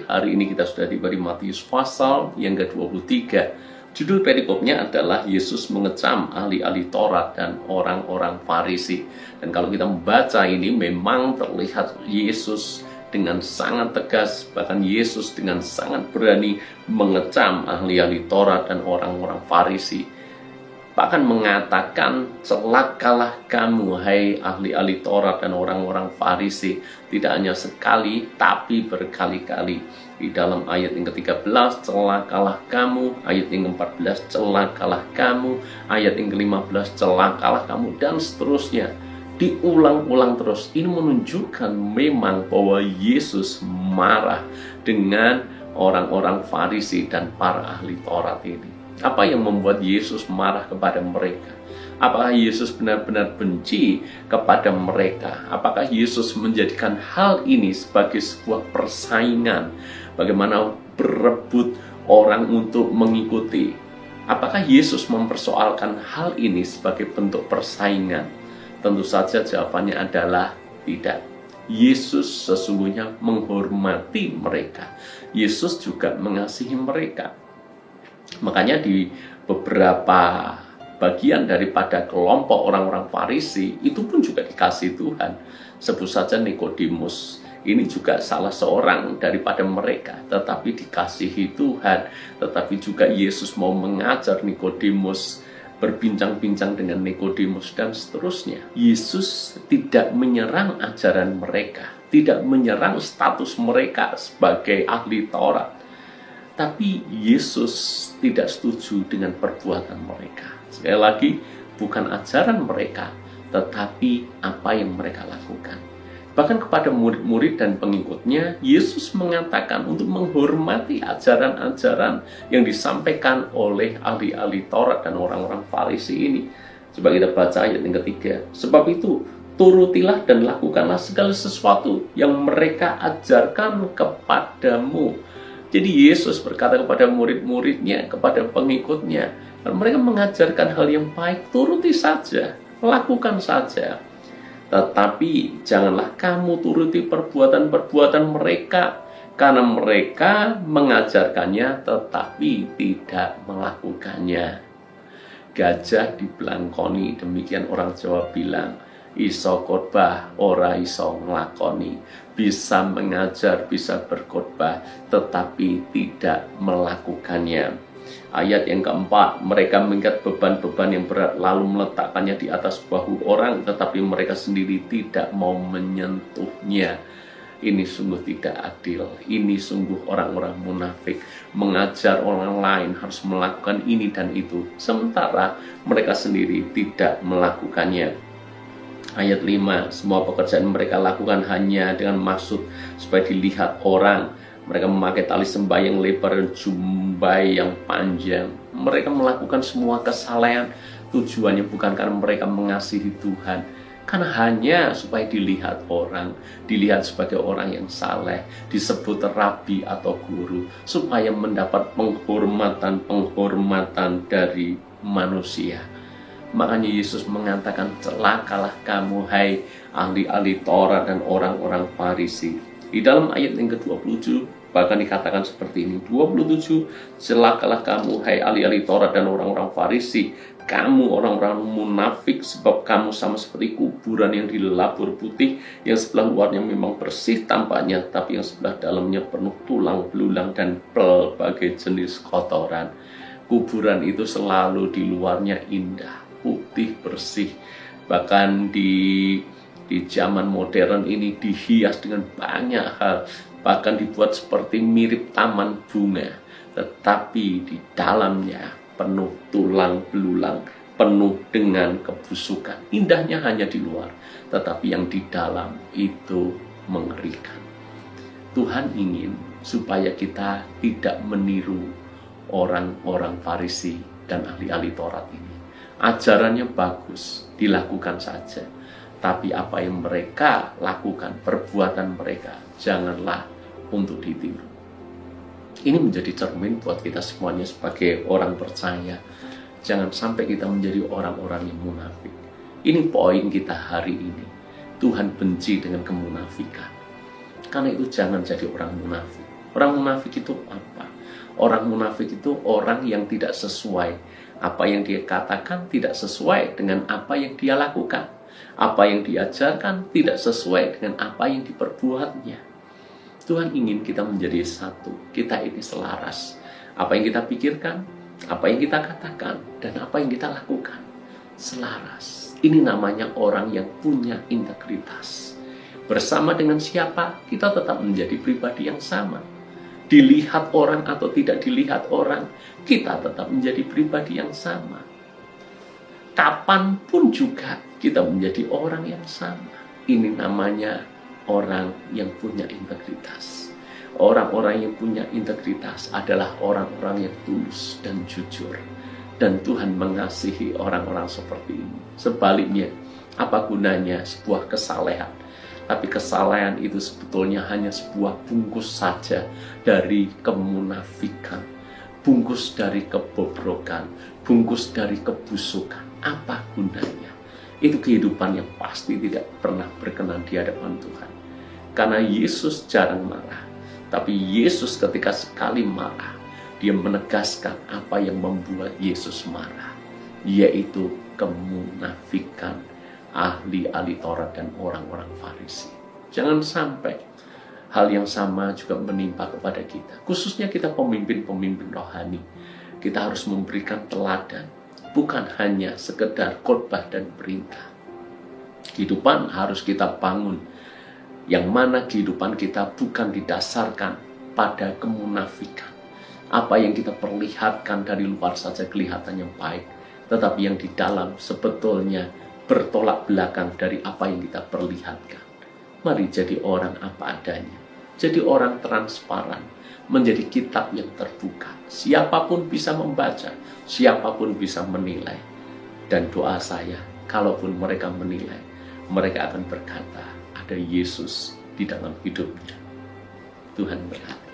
hari ini kita sudah tiba di Matius pasal yang ke-23. Judul perikopnya adalah Yesus mengecam ahli-ahli Taurat dan orang-orang Farisi. Dan kalau kita membaca ini memang terlihat Yesus dengan sangat tegas, bahkan Yesus dengan sangat berani mengecam ahli-ahli Taurat dan orang-orang Farisi. Bahkan mengatakan, celakalah kamu hai ahli-ahli Taurat dan orang-orang Farisi. Tidak hanya sekali, tapi berkali-kali. Di dalam ayat yang ke-13, celakalah kamu. Ayat yang ke-14, celakalah kamu. Ayat yang ke-15, celakalah kamu. Dan seterusnya. Diulang-ulang terus. Ini menunjukkan memang bahwa Yesus marah dengan orang-orang Farisi dan para ahli Taurat ini. Apa yang membuat Yesus marah kepada mereka? Apakah Yesus benar-benar benci kepada mereka? Apakah Yesus menjadikan hal ini sebagai sebuah persaingan? Bagaimana berebut orang untuk mengikuti? Apakah Yesus mempersoalkan hal ini sebagai bentuk persaingan? Tentu saja jawabannya adalah tidak. Yesus sesungguhnya menghormati mereka. Yesus juga mengasihi mereka. Makanya di beberapa bagian daripada kelompok orang-orang Farisi itu pun juga dikasih Tuhan. Sebut saja Nikodemus. Ini juga salah seorang daripada mereka, tetapi dikasihi Tuhan. Tetapi juga Yesus mau mengajar Nikodemus, berbincang-bincang dengan Nikodemus dan seterusnya. Yesus tidak menyerang ajaran mereka, tidak menyerang status mereka sebagai ahli Taurat. Tapi Yesus tidak setuju dengan perbuatan mereka. Sekali lagi, bukan ajaran mereka, tetapi apa yang mereka lakukan. Bahkan kepada murid-murid dan pengikutnya, Yesus mengatakan untuk menghormati ajaran-ajaran yang disampaikan oleh ahli-ahli Taurat dan orang-orang Farisi ini. Coba kita baca ayat yang ketiga. Sebab itu, turutilah dan lakukanlah segala sesuatu yang mereka ajarkan kepadamu. Jadi Yesus berkata kepada murid-muridnya, kepada pengikutnya, dan mereka mengajarkan hal yang baik, turuti saja, lakukan saja. Tetapi janganlah kamu turuti perbuatan-perbuatan mereka, karena mereka mengajarkannya tetapi tidak melakukannya. Gajah dibelangkoni, demikian orang Jawa bilang. Iso khotbah, ora iso nglakoni. Bisa mengajar, bisa berkhotbah, tetapi tidak melakukannya. Ayat yang keempat, mereka mengikat beban-beban yang berat, lalu meletakkannya di atas bahu orang, tetapi mereka sendiri tidak mau menyentuhnya. Ini sungguh tidak adil. Ini sungguh orang-orang munafik. Mengajar orang lain harus melakukan ini dan itu, sementara mereka sendiri tidak melakukannya. Ayat 5, semua pekerjaan mereka lakukan hanya dengan maksud supaya dilihat orang. Mereka memakai tali sembahyang lebar dan jumbai yang panjang. Mereka melakukan semua kesalahan. Tujuannya bukan karena mereka mengasihi Tuhan, karena hanya supaya dilihat orang, dilihat sebagai orang yang saleh, disebut rabi atau guru, supaya mendapat penghormatan dari manusia. Makanya Yesus mengatakan, celakalah kamu hai ahli-ahli Taurat dan orang-orang Farisi. Di dalam ayat yang ke-27 bahkan dikatakan seperti ini, 27, celakalah kamu hai ahli-ahli Taurat dan orang-orang Farisi, kamu orang-orang munafik, sebab kamu sama seperti kuburan yang dilabur putih, yang sebelah luarnya memang bersih tampaknya, tapi yang sebelah dalamnya penuh tulang belulang dan berbagai jenis kotoran. Kuburan itu selalu di luarnya indah, putih, bersih. Bahkan di zaman modern ini dihias dengan banyak hal, bahkan dibuat seperti mirip taman bunga, tetapi di dalamnya penuh tulang belulang, penuh dengan kebusukan. Indahnya hanya di luar, tetapi yang di dalam itu mengerikan. Tuhan ingin supaya kita tidak meniru orang-orang Farisi dan ahli-ahli Taurat ini. Ajarannya bagus, dilakukan saja. Tapi apa yang mereka lakukan, perbuatan mereka, janganlah untuk ditiru. Ini menjadi cermin buat kita semuanya sebagai orang percaya. Jangan sampai kita menjadi orang-orang yang munafik. Ini poin kita hari ini. Tuhan benci dengan kemunafikan. Karena itu jangan jadi orang munafik. Orang munafik itu apa? Orang munafik itu orang yang tidak sesuai. Apa yang dia katakan tidak sesuai dengan apa yang dia lakukan. Apa yang diajarkan tidak sesuai dengan apa yang diperbuatnya. Tuhan ingin kita menjadi satu. Kita ini selaras. Apa yang kita pikirkan, apa yang kita katakan, dan apa yang kita lakukan. Selaras. Ini namanya orang yang punya integritas. Bersama dengan siapa, kita tetap menjadi pribadi yang sama. Dilihat orang atau tidak dilihat orang, kita tetap menjadi pribadi yang sama. Kapanpun juga kita menjadi orang yang sama. Ini namanya orang yang punya integritas. Orang-orang yang punya integritas adalah orang-orang yang tulus dan jujur. Dan Tuhan mengasihi orang-orang seperti ini. Sebaliknya, apa gunanya sebuah kesalehan? Tapi kesalahan itu sebetulnya hanya sebuah bungkus saja dari kemunafikan, bungkus dari kebobrokan, bungkus dari kebusukan. Apa gunanya? Itu kehidupan yang pasti tidak pernah berkenan di hadapan Tuhan. Karena Yesus jarang marah, tapi Yesus ketika sekali marah, dia menegaskan apa yang membuat Yesus marah, yaitu kemunafikan ahli-ahli Taurat dan orang-orang Farisi. Jangan sampai hal yang sama juga menimpa kepada kita. Khususnya kita pemimpin-pemimpin rohani. Kita harus memberikan teladan, bukan hanya sekedar khotbah dan perintah. Kehidupan harus kita bangun, yang mana kehidupan kita bukan didasarkan pada kemunafikan. Apa yang kita perlihatkan dari luar saja kelihatan yang baik, tetapi yang di dalam sebetulnya bertolak belakang dari apa yang kita perlihatkan. Mari jadi orang apa adanya. Jadi orang transparan. Menjadi kitab yang terbuka. Siapapun bisa membaca. Siapapun bisa menilai. Dan doa saya, kalaupun mereka menilai, mereka akan berkata, ada Yesus di dalam hidupnya. Tuhan berkati.